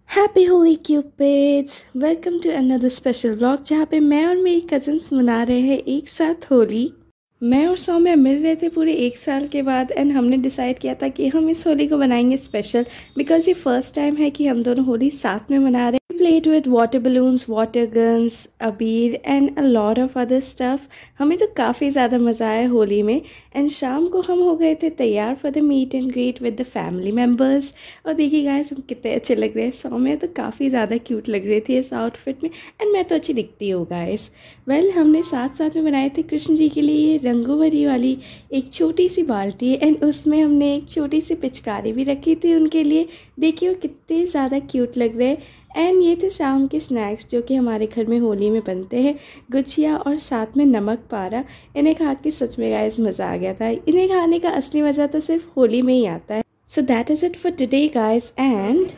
Happy Holi cupids, welcome to another special vlog जहाँ पे मैं और मेरी कजिन्स मना रहे हैं एक साथ होली। मैं और सौम्या मिल रहे थे पूरे 1 साल के बाद एंड हमने डिसाइड किया था कि हम इस होली को बनाएंगे स्पेशल बिकॉज ये फर्स्ट टाइम है कि हम दोनों होली साथ में मना रहे हैं। Played with water balloons, water guns, abir and a lot of other stuff. हमें तो काफ़ी ज़्यादा मज़ा आया होली में एंड शाम को हम हो गए थे तैयार for the meet and greet with the family members. और देखिए गाइस, हम कितने अच्छे लग रहे हैं। सौम्या तो काफ़ी ज़्यादा क्यूट लग रही थी इस आउटफिट में एंड मैं तो अच्छी दिखती हूँ गाइस। वेल, हमने साथ साथ में बनाए थे कृष्ण जी के लिए रंगों भरी वाली एक छोटी सी बाल्टी एंड उसमें हमने एक छोटी सी पिचकारी भी रखी थी उनके लिए। देखिए वो कितने ज़्यादा क्यूट लग रहे हैं। एंड ये थे शाम के स्नैक्स जो कि हमारे घर में होली में बनते हैं, गुजिया और साथ में नमक पारा। इन्हें खा के सच में गाइस मज़ा आ गया था। इन्हें खाने का असली मज़ा तो सिर्फ होली में ही आता है। So that is it for today guys and